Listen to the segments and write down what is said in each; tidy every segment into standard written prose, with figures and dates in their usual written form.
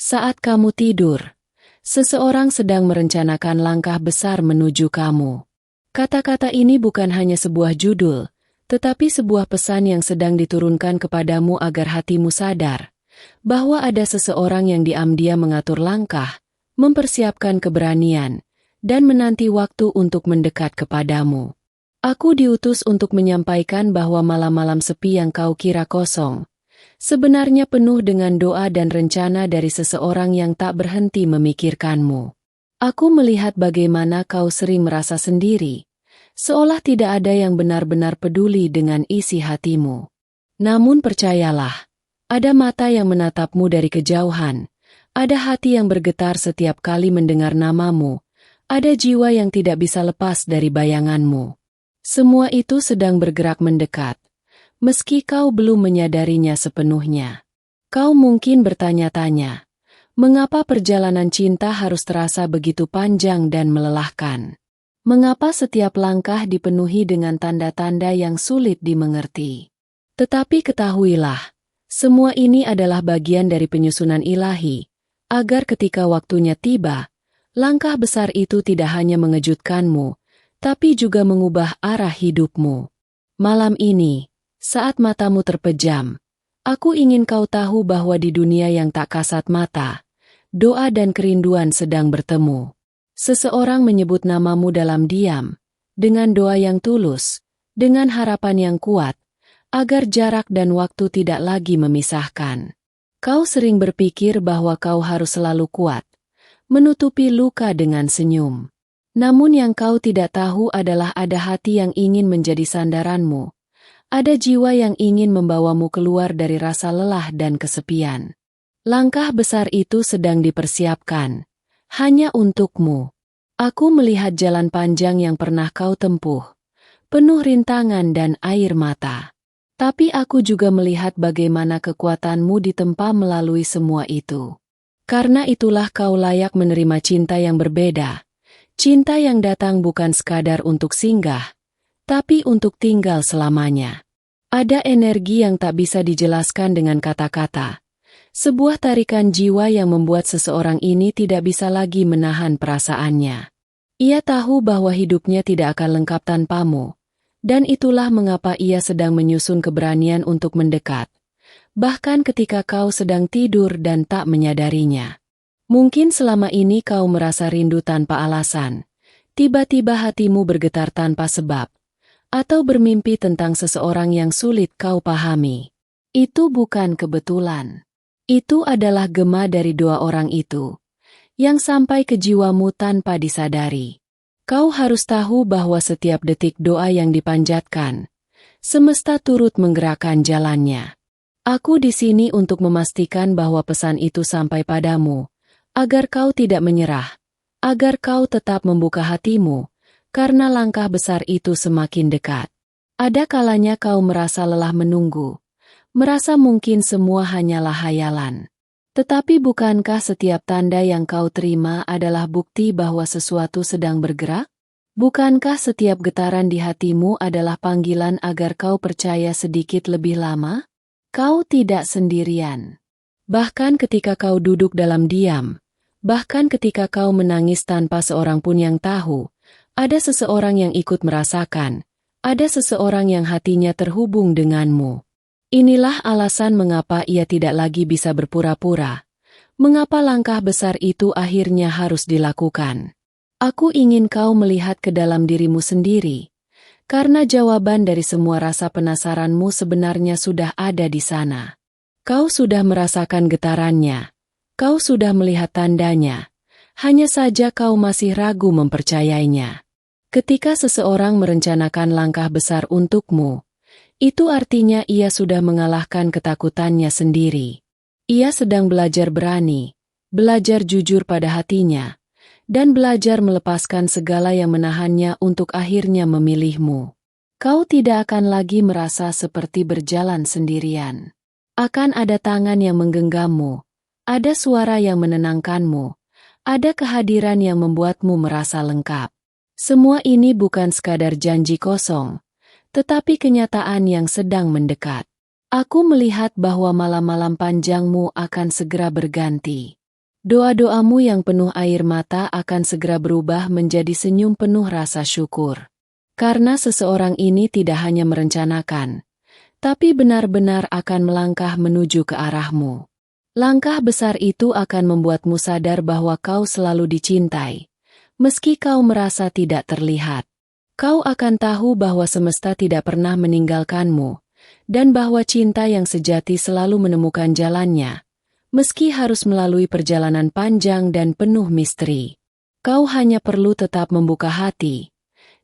Saat kamu tidur, seseorang sedang merencanakan langkah besar menuju kamu. Kata-kata ini bukan hanya sebuah judul, tetapi sebuah pesan yang sedang diturunkan kepadamu agar hatimu sadar bahwa ada seseorang yang diam-diam mengatur langkah, mempersiapkan keberanian, dan menanti waktu untuk mendekat kepadamu. Aku diutus untuk menyampaikan bahwa malam-malam sepi yang kau kira kosong sebenarnya penuh dengan doa dan rencana dari seseorang yang tak berhenti memikirkanmu. Aku melihat bagaimana kau sering merasa sendiri, seolah tidak ada yang benar-benar peduli dengan isi hatimu. Namun percayalah, ada mata yang menatapmu dari kejauhan, ada hati yang bergetar setiap kali mendengar namamu, ada jiwa yang tidak bisa lepas dari bayanganmu. Semua itu sedang bergerak mendekat, meski kau belum menyadarinya sepenuhnya. Kau mungkin bertanya-tanya, mengapa perjalanan cinta harus terasa begitu panjang dan melelahkan? Mengapa setiap langkah dipenuhi dengan tanda-tanda yang sulit dimengerti? Tetapi ketahuilah, semua ini adalah bagian dari penyusunan ilahi, agar ketika waktunya tiba, langkah besar itu tidak hanya mengejutkanmu, tapi juga mengubah arah hidupmu. Malam ini, saat matamu terpejam, aku ingin kau tahu bahwa di dunia yang tak kasat mata, doa dan kerinduan sedang bertemu. Seseorang menyebut namamu dalam diam, dengan doa yang tulus, dengan harapan yang kuat, agar jarak dan waktu tidak lagi memisahkan. Kau sering berpikir bahwa kau harus selalu kuat, menutupi luka dengan senyum. Namun yang kau tidak tahu adalah ada hati yang ingin menjadi sandaranmu. Ada jiwa yang ingin membawamu keluar dari rasa lelah dan kesepian. Langkah besar itu sedang dipersiapkan, hanya untukmu. Aku melihat jalan panjang yang pernah kau tempuh, penuh rintangan dan air mata. Tapi aku juga melihat bagaimana kekuatanmu ditempa melalui semua itu. Karena itulah kau layak menerima cinta yang berbeda. Cinta yang datang bukan sekadar untuk singgah, tapi untuk tinggal selamanya. Ada energi yang tak bisa dijelaskan dengan kata-kata. Sebuah tarikan jiwa yang membuat seseorang ini tidak bisa lagi menahan perasaannya. Ia tahu bahwa hidupnya tidak akan lengkap tanpamu, dan itulah mengapa ia sedang menyusun keberanian untuk mendekat, bahkan ketika kau sedang tidur dan tak menyadarinya. Mungkin selama ini kau merasa rindu tanpa alasan, tiba-tiba hatimu bergetar tanpa sebab, atau bermimpi tentang seseorang yang sulit kau pahami. Itu bukan kebetulan. Itu adalah gema dari dua orang itu, yang sampai ke jiwamu tanpa disadari. Kau harus tahu bahwa setiap detik doa yang dipanjatkan, semesta turut menggerakkan jalannya. Aku di sini untuk memastikan bahwa pesan itu sampai padamu, agar kau tidak menyerah, agar kau tetap membuka hatimu, karena langkah besar itu semakin dekat. Ada kalanya kau merasa lelah menunggu, merasa mungkin semua hanyalah hayalan. Tetapi bukankah setiap tanda yang kau terima adalah bukti bahwa sesuatu sedang bergerak? Bukankah setiap getaran di hatimu adalah panggilan agar kau percaya sedikit lebih lama? Kau tidak sendirian. Bahkan ketika kau duduk dalam diam, bahkan ketika kau menangis tanpa seorang pun yang tahu, ada seseorang yang ikut merasakan, ada seseorang yang hatinya terhubung denganmu. Inilah alasan mengapa ia tidak lagi bisa berpura-pura. Mengapa langkah besar itu akhirnya harus dilakukan. Aku ingin kau melihat ke dalam dirimu sendiri, karena jawaban dari semua rasa penasaranmu sebenarnya sudah ada di sana. Kau sudah merasakan getarannya, kau sudah melihat tandanya, hanya saja kau masih ragu mempercayainya. Ketika seseorang merencanakan langkah besar untukmu, itu artinya ia sudah mengalahkan ketakutannya sendiri. Ia sedang belajar berani, belajar jujur pada hatinya, dan belajar melepaskan segala yang menahannya untuk akhirnya memilihmu. Kau tidak akan lagi merasa seperti berjalan sendirian. Akan ada tangan yang menggenggammu, ada suara yang menenangkanmu, ada kehadiran yang membuatmu merasa lengkap. Semua ini bukan sekadar janji kosong, tetapi kenyataan yang sedang mendekat. Aku melihat bahwa malam-malam panjangmu akan segera berganti. Doa-doamu yang penuh air mata akan segera berubah menjadi senyum penuh rasa syukur. Karena seseorang ini tidak hanya merencanakan, tapi benar-benar akan melangkah menuju ke arahmu. Langkah besar itu akan membuatmu sadar bahwa kau selalu dicintai. Meski kau merasa tidak terlihat, kau akan tahu bahwa semesta tidak pernah meninggalkanmu, dan bahwa cinta yang sejati selalu menemukan jalannya. Meski harus melalui perjalanan panjang dan penuh misteri, kau hanya perlu tetap membuka hati.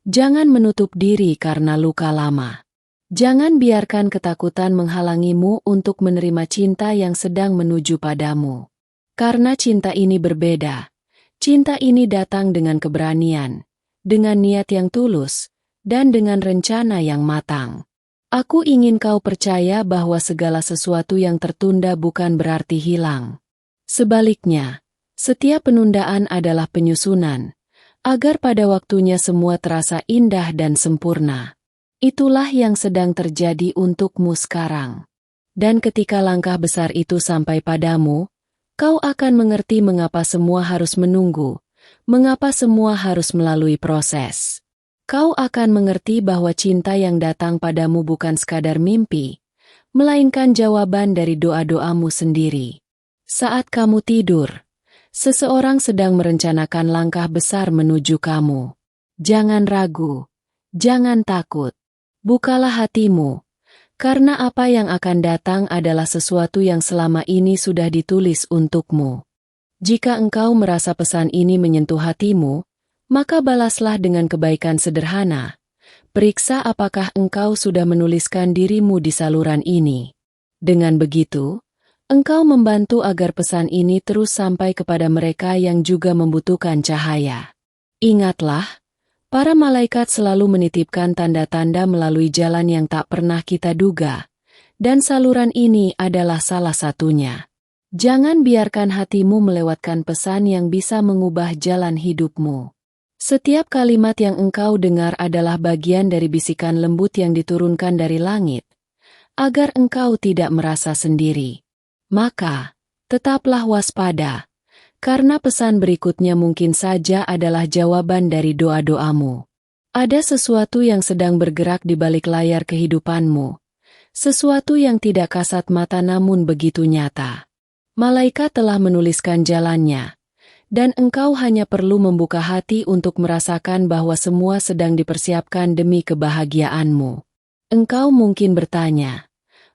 Jangan menutup diri karena luka lama. Jangan biarkan ketakutan menghalangimu untuk menerima cinta yang sedang menuju padamu. Karena cinta ini berbeda. Cinta ini datang dengan keberanian, dengan niat yang tulus, dan dengan rencana yang matang. Aku ingin kau percaya bahwa segala sesuatu yang tertunda bukan berarti hilang. Sebaliknya, setiap penundaan adalah penyusunan, agar pada waktunya semua terasa indah dan sempurna. Itulah yang sedang terjadi untukmu sekarang. Dan ketika langkah besar itu sampai padamu, kau akan mengerti mengapa semua harus menunggu, mengapa semua harus melalui proses. Kau akan mengerti bahwa cinta yang datang padamu bukan sekadar mimpi, melainkan jawaban dari doa-doamu sendiri. Saat kamu tidur, seseorang sedang merencanakan langkah besar menuju kamu. Jangan ragu, jangan takut. Bukalah hatimu, karena apa yang akan datang adalah sesuatu yang selama ini sudah ditulis untukmu. Jika engkau merasa pesan ini menyentuh hatimu, maka balaslah dengan kebaikan sederhana. Periksa apakah engkau sudah menuliskan dirimu di saluran ini. Dengan begitu, engkau membantu agar pesan ini terus sampai kepada mereka yang juga membutuhkan cahaya. Ingatlah, para malaikat selalu menitipkan tanda-tanda melalui jalan yang tak pernah kita duga, dan saluran ini adalah salah satunya. Jangan biarkan hatimu melewatkan pesan yang bisa mengubah jalan hidupmu. Setiap kalimat yang engkau dengar adalah bagian dari bisikan lembut yang diturunkan dari langit, agar engkau tidak merasa sendiri. Maka, tetaplah waspada, karena pesan berikutnya mungkin saja adalah jawaban dari doa-doamu. Ada sesuatu yang sedang bergerak di balik layar kehidupanmu, sesuatu yang tidak kasat mata namun begitu nyata. Malaikat telah menuliskan jalannya, dan engkau hanya perlu membuka hati untuk merasakan bahwa semua sedang dipersiapkan demi kebahagiaanmu. Engkau mungkin bertanya,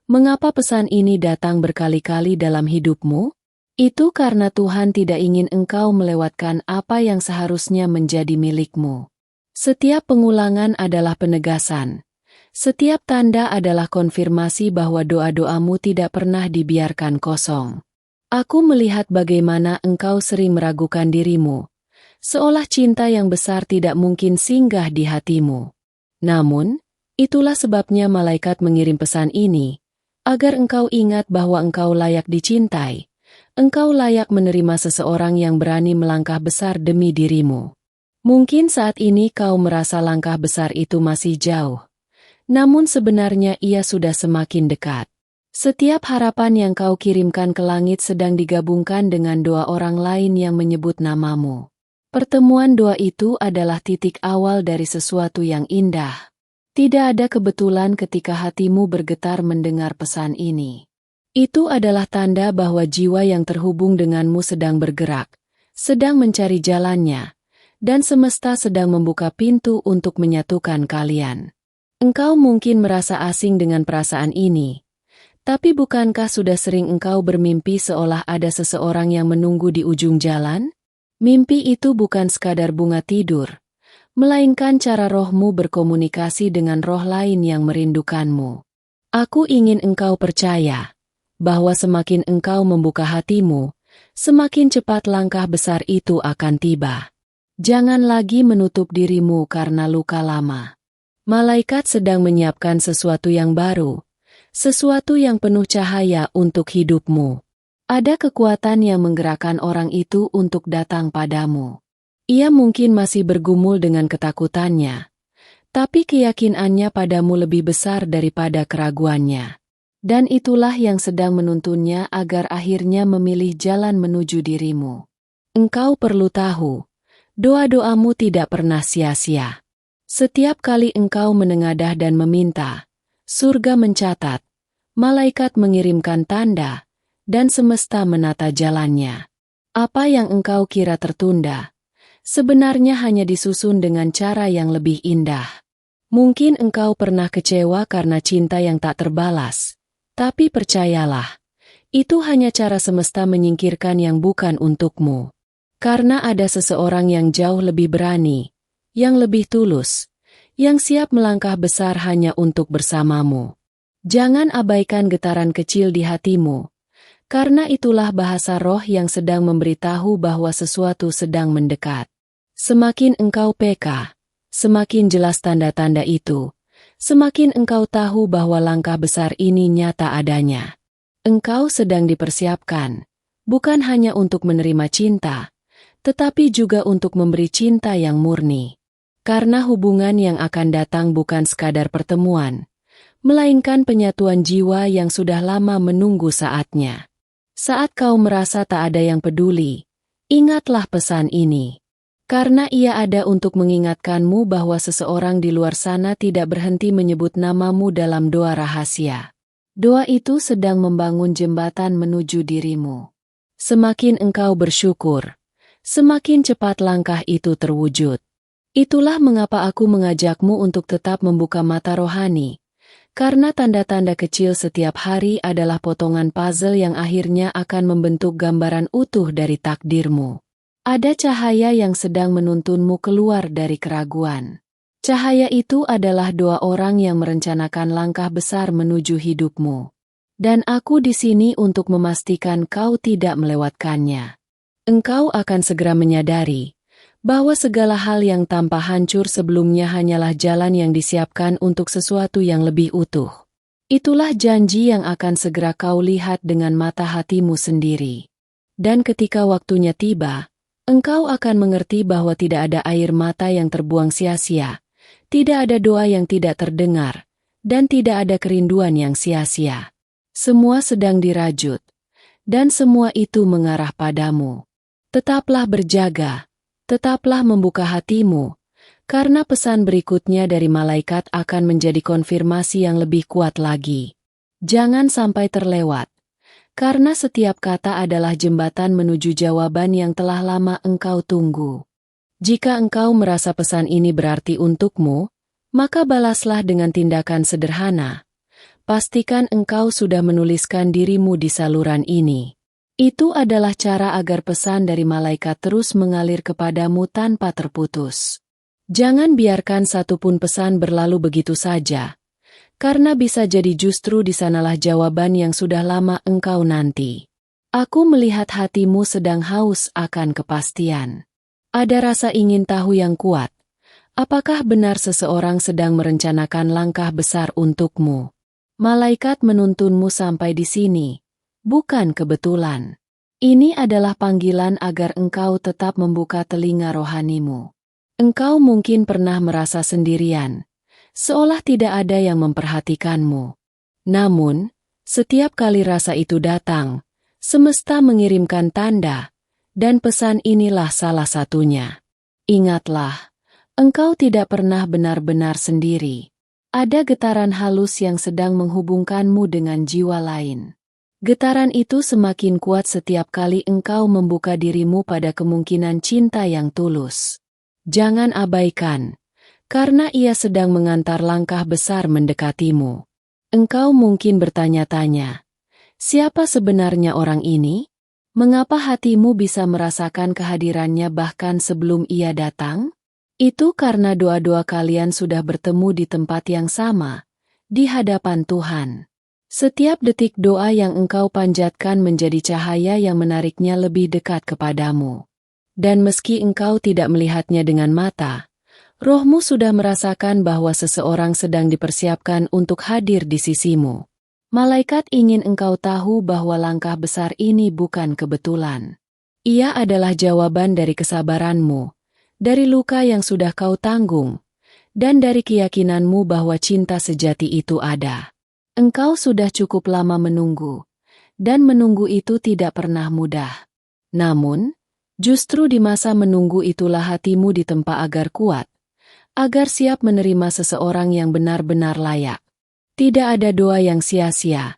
mengapa pesan ini datang berkali-kali dalam hidupmu? Itu karena Tuhan tidak ingin engkau melewatkan apa yang seharusnya menjadi milikmu. Setiap pengulangan adalah penegasan. Setiap tanda adalah konfirmasi bahwa doa-doamu tidak pernah dibiarkan kosong. Aku melihat bagaimana engkau sering meragukan dirimu, seolah cinta yang besar tidak mungkin singgah di hatimu. Namun, itulah sebabnya malaikat mengirim pesan ini, agar engkau ingat bahwa engkau layak dicintai, engkau layak menerima seseorang yang berani melangkah besar demi dirimu. Mungkin saat ini kau merasa langkah besar itu masih jauh, namun sebenarnya ia sudah semakin dekat. Setiap harapan yang kau kirimkan ke langit sedang digabungkan dengan doa orang lain yang menyebut namamu. Pertemuan doa itu adalah titik awal dari sesuatu yang indah. Tidak ada kebetulan ketika hatimu bergetar mendengar pesan ini. Itu adalah tanda bahwa jiwa yang terhubung denganmu sedang bergerak, sedang mencari jalannya, dan semesta sedang membuka pintu untuk menyatukan kalian. Engkau mungkin merasa asing dengan perasaan ini. Tapi bukankah sudah sering engkau bermimpi seolah ada seseorang yang menunggu di ujung jalan? Mimpi itu bukan sekadar bunga tidur, melainkan cara rohmu berkomunikasi dengan roh lain yang merindukanmu. Aku ingin engkau percaya bahwa semakin engkau membuka hatimu, semakin cepat langkah besar itu akan tiba. Jangan lagi menutup dirimu karena luka lama. Malaikat sedang menyiapkan sesuatu yang baru, sesuatu yang penuh cahaya untuk hidupmu. Ada kekuatan yang menggerakkan orang itu untuk datang padamu. Ia mungkin masih bergumul dengan ketakutannya, tapi keyakinannya padamu lebih besar daripada keraguannya. Dan itulah yang sedang menuntunnya agar akhirnya memilih jalan menuju dirimu. Engkau perlu tahu, doa-doamu tidak pernah sia-sia. Setiap kali engkau menengadah dan meminta, surga mencatat, malaikat mengirimkan tanda, dan semesta menata jalannya. Apa yang engkau kira tertunda, sebenarnya hanya disusun dengan cara yang lebih indah. Mungkin engkau pernah kecewa karena cinta yang tak terbalas, tapi percayalah, itu hanya cara semesta menyingkirkan yang bukan untukmu. Karena ada seseorang yang jauh lebih berani, yang lebih tulus, yang siap melangkah besar hanya untuk bersamamu. Jangan abaikan getaran kecil di hatimu, karena itulah bahasa roh yang sedang memberitahu bahwa sesuatu sedang mendekat. Semakin engkau peka, semakin jelas tanda-tanda itu, semakin engkau tahu bahwa langkah besar ini nyata adanya. Engkau sedang dipersiapkan, bukan hanya untuk menerima cinta, tetapi juga untuk memberi cinta yang murni. Karena hubungan yang akan datang bukan sekadar pertemuan, melainkan penyatuan jiwa yang sudah lama menunggu saatnya. Saat kau merasa tak ada yang peduli, ingatlah pesan ini. Karena ia ada untuk mengingatkanmu bahwa seseorang di luar sana tidak berhenti menyebut namamu dalam doa rahasia. Doa itu sedang membangun jembatan menuju dirimu. Semakin engkau bersyukur, semakin cepat langkah itu terwujud. Itulah mengapa aku mengajakmu untuk tetap membuka mata rohani, karena tanda-tanda kecil setiap hari adalah potongan puzzle yang akhirnya akan membentuk gambaran utuh dari takdirmu. Ada cahaya yang sedang menuntunmu keluar dari keraguan. Cahaya itu adalah doa orang yang merencanakan langkah besar menuju hidupmu. Dan aku di sini untuk memastikan kau tidak melewatkannya. Engkau akan segera menyadari bahwa segala hal yang tampak hancur sebelumnya hanyalah jalan yang disiapkan untuk sesuatu yang lebih utuh. Itulah janji yang akan segera kau lihat dengan mata hatimu sendiri. Dan ketika waktunya tiba, engkau akan mengerti bahwa tidak ada air mata yang terbuang sia-sia, tidak ada doa yang tidak terdengar, dan tidak ada kerinduan yang sia-sia. Semua sedang dirajut, dan semua itu mengarah padamu. Tetaplah berjaga. Tetaplah membuka hatimu, karena pesan berikutnya dari malaikat akan menjadi konfirmasi yang lebih kuat lagi. Jangan sampai terlewat, karena setiap kata adalah jembatan menuju jawaban yang telah lama engkau tunggu. Jika engkau merasa pesan ini berarti untukmu, maka balaslah dengan tindakan sederhana. Pastikan engkau sudah menuliskan dirimu di saluran ini. Itu adalah cara agar pesan dari malaikat terus mengalir kepadamu tanpa terputus. Jangan biarkan satupun pesan berlalu begitu saja, karena bisa jadi justru di sanalah jawaban yang sudah lama engkau nanti. Aku melihat hatimu sedang haus akan kepastian. Ada rasa ingin tahu yang kuat. Apakah benar seseorang sedang merencanakan langkah besar untukmu? Malaikat menuntunmu sampai di sini. Bukan kebetulan. Ini adalah panggilan agar engkau tetap membuka telinga rohanimu. Engkau mungkin pernah merasa sendirian, seolah tidak ada yang memperhatikanmu. Namun, setiap kali rasa itu datang, semesta mengirimkan tanda, dan pesan inilah salah satunya. Ingatlah, engkau tidak pernah benar-benar sendiri. Ada getaran halus yang sedang menghubungkanmu dengan jiwa lain. Getaran itu semakin kuat setiap kali engkau membuka dirimu pada kemungkinan cinta yang tulus. Jangan abaikan, karena ia sedang mengantar langkah besar mendekatimu. Engkau mungkin bertanya-tanya, siapa sebenarnya orang ini? Mengapa hatimu bisa merasakan kehadirannya bahkan sebelum ia datang? Itu karena doa-doa kalian sudah bertemu di tempat yang sama, di hadapan Tuhan. Setiap detik doa yang engkau panjatkan menjadi cahaya yang menariknya lebih dekat kepadamu. Dan meski engkau tidak melihatnya dengan mata, rohmu sudah merasakan bahwa seseorang sedang dipersiapkan untuk hadir di sisimu. Malaikat ingin engkau tahu bahwa langkah besar ini bukan kebetulan. Ia adalah jawaban dari kesabaranmu, dari luka yang sudah kau tanggung, dan dari keyakinanmu bahwa cinta sejati itu ada. Engkau sudah cukup lama menunggu, dan menunggu itu tidak pernah mudah. Namun, justru di masa menunggu itulah hatimu ditempa agar kuat, agar siap menerima seseorang yang benar-benar layak. Tidak ada doa yang sia-sia,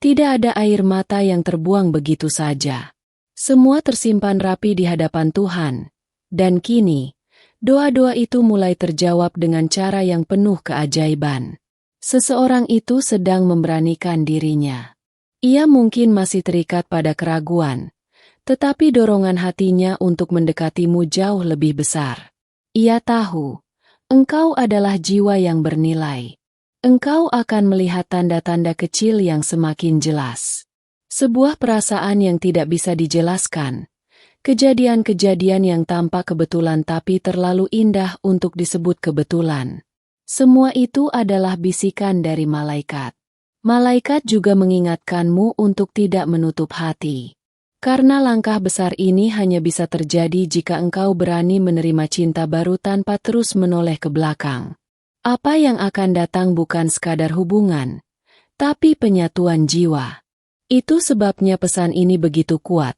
tidak ada air mata yang terbuang begitu saja. Semua tersimpan rapi di hadapan Tuhan, dan kini, doa-doa itu mulai terjawab dengan cara yang penuh keajaiban. Seseorang itu sedang memberanikan dirinya. Ia mungkin masih terikat pada keraguan, tetapi dorongan hatinya untuk mendekatimu jauh lebih besar. Ia tahu, engkau adalah jiwa yang bernilai. Engkau akan melihat tanda-tanda kecil yang semakin jelas. Sebuah perasaan yang tidak bisa dijelaskan. Kejadian-kejadian yang tampak kebetulan tapi terlalu indah untuk disebut kebetulan. Semua itu adalah bisikan dari malaikat. Malaikat juga mengingatkanmu untuk tidak menutup hati. Karena langkah besar ini hanya bisa terjadi jika engkau berani menerima cinta baru tanpa terus menoleh ke belakang. Apa yang akan datang bukan sekadar hubungan, tapi penyatuan jiwa. Itu sebabnya pesan ini begitu kuat.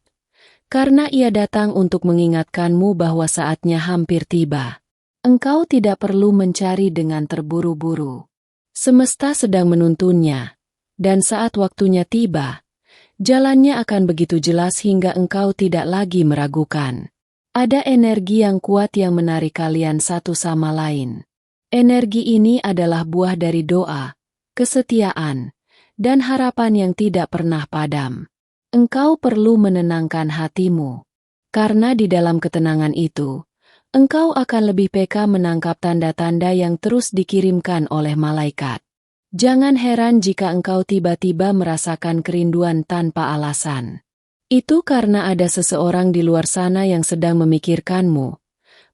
Karena ia datang untuk mengingatkanmu bahwa saatnya hampir tiba. Engkau tidak perlu mencari dengan terburu-buru. Semesta sedang menuntunnya, dan saat waktunya tiba, jalannya akan begitu jelas hingga engkau tidak lagi meragukan. Ada energi yang kuat yang menarik kalian satu sama lain. Energi ini adalah buah dari doa, kesetiaan, dan harapan yang tidak pernah padam. Engkau perlu menenangkan hatimu, karena di dalam ketenangan itu, engkau akan lebih peka menangkap tanda-tanda yang terus dikirimkan oleh malaikat. Jangan heran jika engkau tiba-tiba merasakan kerinduan tanpa alasan. Itu karena ada seseorang di luar sana yang sedang memikirkanmu,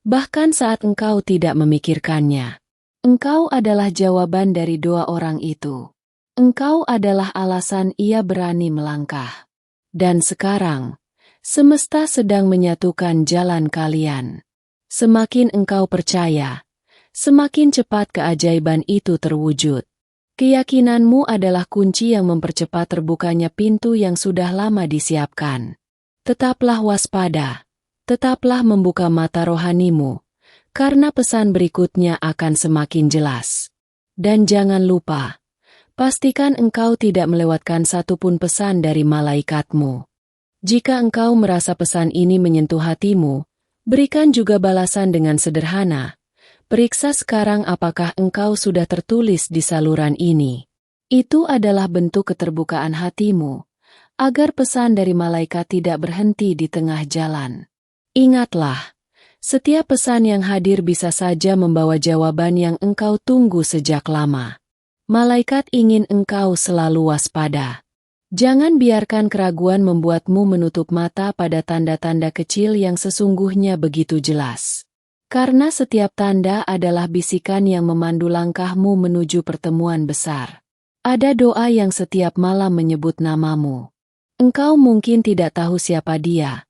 bahkan saat engkau tidak memikirkannya. Engkau adalah jawaban dari doa orang itu. Engkau adalah alasan ia berani melangkah. Dan sekarang, semesta sedang menyatukan jalan kalian. Semakin engkau percaya, semakin cepat keajaiban itu terwujud. Keyakinanmu adalah kunci yang mempercepat terbukanya pintu yang sudah lama disiapkan. Tetaplah waspada, tetaplah membuka mata rohanimu, karena pesan berikutnya akan semakin jelas. Dan jangan lupa, pastikan engkau tidak melewatkan satupun pesan dari malaikatmu. Jika engkau merasa pesan ini menyentuh hatimu, berikan juga balasan dengan sederhana. Periksa sekarang apakah engkau sudah tertulis di saluran ini. Itu adalah bentuk keterbukaan hatimu, agar pesan dari malaikat tidak berhenti di tengah jalan. Ingatlah, setiap pesan yang hadir bisa saja membawa jawaban yang engkau tunggu sejak lama. Malaikat ingin engkau selalu waspada. Jangan biarkan keraguan membuatmu menutup mata pada tanda-tanda kecil yang sesungguhnya begitu jelas. Karena setiap tanda adalah bisikan yang memandu langkahmu menuju pertemuan besar. Ada doa yang setiap malam menyebut namamu. Engkau mungkin tidak tahu siapa dia,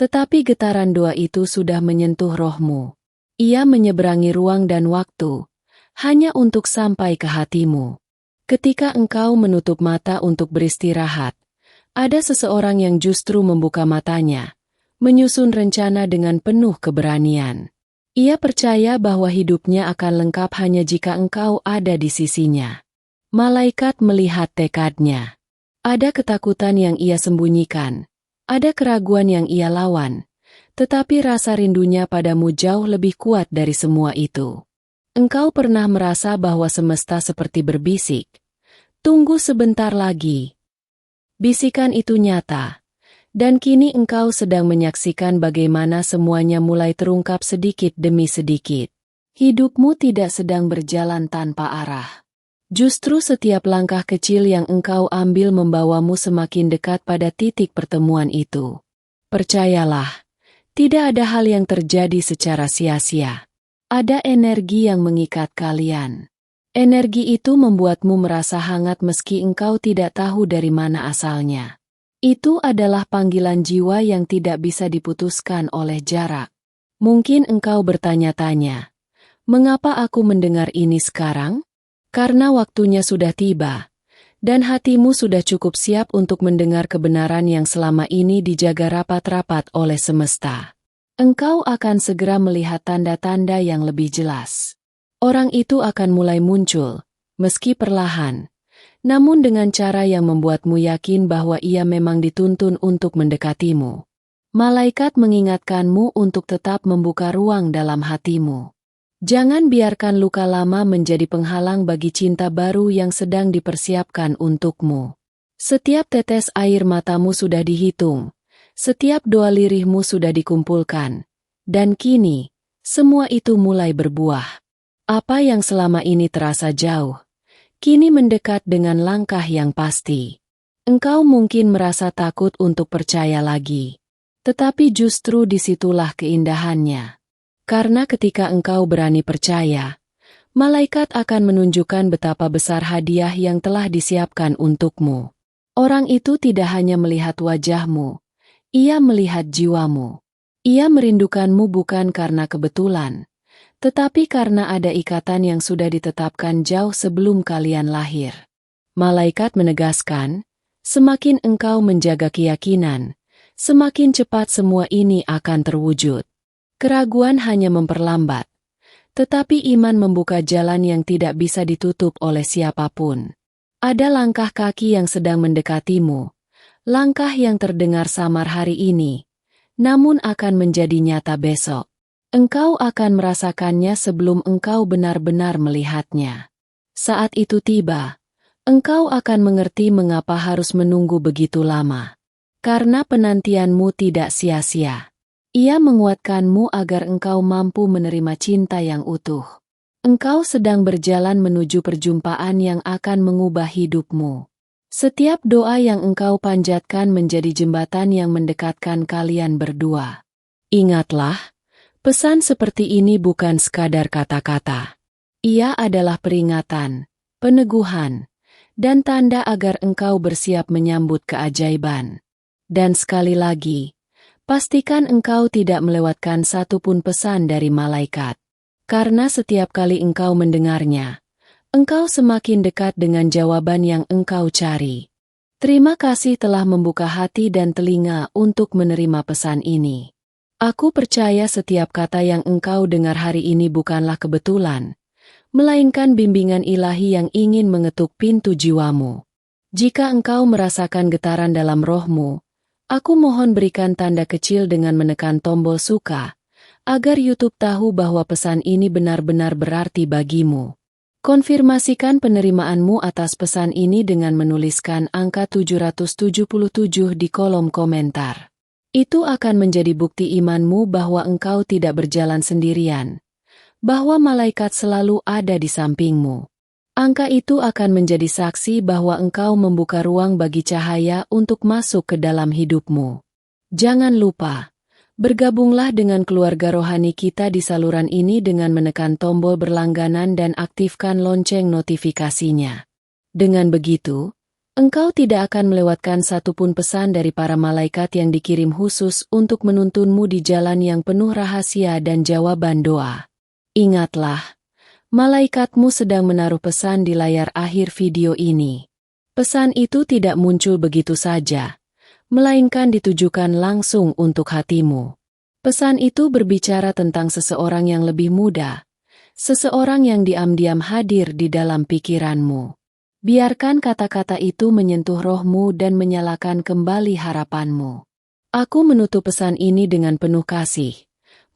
tetapi getaran doa itu sudah menyentuh rohmu. Ia menyeberangi ruang dan waktu, hanya untuk sampai ke hatimu. Ketika engkau menutup mata untuk beristirahat, ada seseorang yang justru membuka matanya, menyusun rencana dengan penuh keberanian. Ia percaya bahwa hidupnya akan lengkap hanya jika engkau ada di sisinya. Malaikat melihat tekadnya. Ada ketakutan yang ia sembunyikan, ada keraguan yang ia lawan, tetapi rasa rindunya padamu jauh lebih kuat dari semua itu. Engkau pernah merasa bahwa semesta seperti berbisik, "Tunggu sebentar lagi." Bisikan itu nyata. Dan kini engkau sedang menyaksikan bagaimana semuanya mulai terungkap sedikit demi sedikit. Hidupmu tidak sedang berjalan tanpa arah. Justru setiap langkah kecil yang engkau ambil membawamu semakin dekat pada titik pertemuan itu. Percayalah, tidak ada hal yang terjadi secara sia-sia. Ada energi yang mengikat kalian. Energi itu membuatmu merasa hangat meski engkau tidak tahu dari mana asalnya. Itu adalah panggilan jiwa yang tidak bisa diputuskan oleh jarak. Mungkin engkau bertanya-tanya, mengapa aku mendengar ini sekarang? Karena waktunya sudah tiba, dan hatimu sudah cukup siap untuk mendengar kebenaran yang selama ini dijaga rapat-rapat oleh semesta. Engkau akan segera melihat tanda-tanda yang lebih jelas. Orang itu akan mulai muncul, meski perlahan, namun dengan cara yang membuatmu yakin bahwa ia memang dituntun untuk mendekatimu. Malaikat mengingatkanmu untuk tetap membuka ruang dalam hatimu. Jangan biarkan luka lama menjadi penghalang bagi cinta baru yang sedang dipersiapkan untukmu. Setiap tetes air matamu sudah dihitung, setiap doa lirihmu sudah dikumpulkan, dan kini, semua itu mulai berbuah. Apa yang selama ini terasa jauh, kini mendekat dengan langkah yang pasti. Engkau mungkin merasa takut untuk percaya lagi, tetapi justru disitulah keindahannya. Karena ketika engkau berani percaya, malaikat akan menunjukkan betapa besar hadiah yang telah disiapkan untukmu. Orang itu tidak hanya melihat wajahmu, ia melihat jiwamu. Ia merindukanmu bukan karena kebetulan, tetapi karena ada ikatan yang sudah ditetapkan jauh sebelum kalian lahir. Malaikat menegaskan, semakin engkau menjaga keyakinan, semakin cepat semua ini akan terwujud. Keraguan hanya memperlambat, tetapi iman membuka jalan yang tidak bisa ditutup oleh siapapun. Ada langkah kaki yang sedang mendekatimu, langkah yang terdengar samar hari ini, namun akan menjadi nyata besok. Engkau akan merasakannya sebelum engkau benar-benar melihatnya. Saat itu tiba, engkau akan mengerti mengapa harus menunggu begitu lama. Karena penantianmu tidak sia-sia. Ia menguatkanmu agar engkau mampu menerima cinta yang utuh. Engkau sedang berjalan menuju perjumpaan yang akan mengubah hidupmu. Setiap doa yang engkau panjatkan menjadi jembatan yang mendekatkan kalian berdua. Ingatlah, pesan seperti ini bukan sekadar kata-kata. Ia adalah peringatan, peneguhan, dan tanda agar engkau bersiap menyambut keajaiban. Dan sekali lagi, pastikan engkau tidak melewatkan satupun pesan dari malaikat. Karena setiap kali engkau mendengarnya, engkau semakin dekat dengan jawaban yang engkau cari. Terima kasih telah membuka hati dan telinga untuk menerima pesan ini. Aku percaya setiap kata yang engkau dengar hari ini bukanlah kebetulan, melainkan bimbingan ilahi yang ingin mengetuk pintu jiwamu. Jika engkau merasakan getaran dalam rohmu, aku mohon berikan tanda kecil dengan menekan tombol suka, agar YouTube tahu bahwa pesan ini benar-benar berarti bagimu. Konfirmasikan penerimaanmu atas pesan ini dengan menuliskan angka 777 di kolom komentar. Itu akan menjadi bukti imanmu bahwa engkau tidak berjalan sendirian, bahwa malaikat selalu ada di sampingmu. Angka itu akan menjadi saksi bahwa engkau membuka ruang bagi cahaya untuk masuk ke dalam hidupmu. Jangan lupa, bergabunglah dengan keluarga rohani kita di saluran ini dengan menekan tombol berlangganan dan aktifkan lonceng notifikasinya. Dengan begitu, engkau tidak akan melewatkan satupun pesan dari para malaikat yang dikirim khusus untuk menuntunmu di jalan yang penuh rahasia dan jawaban doa. Ingatlah, malaikatmu sedang menaruh pesan di layar akhir video ini. Pesan itu tidak muncul begitu saja, melainkan ditujukan langsung untuk hatimu. Pesan itu berbicara tentang seseorang yang lebih muda, seseorang yang diam-diam hadir di dalam pikiranmu. Biarkan kata-kata itu menyentuh rohmu dan menyalakan kembali harapanmu. Aku menutup pesan ini dengan penuh kasih,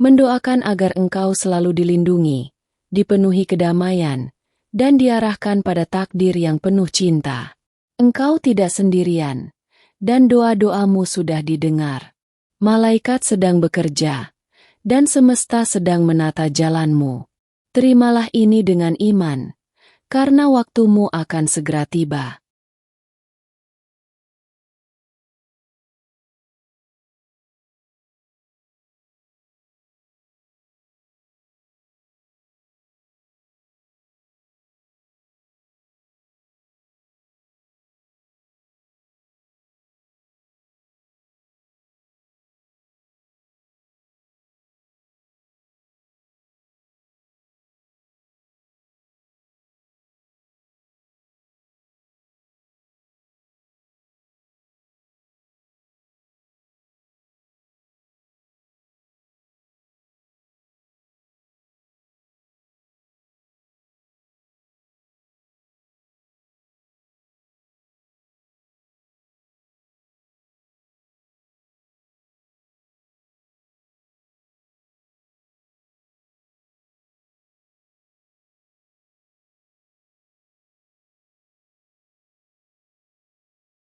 mendoakan agar engkau selalu dilindungi, dipenuhi kedamaian, dan diarahkan pada takdir yang penuh cinta. Engkau tidak sendirian, dan doa-doamu sudah didengar. Malaikat sedang bekerja, dan semesta sedang menata jalanmu. Terimalah ini dengan iman, karena waktumu akan segera tiba.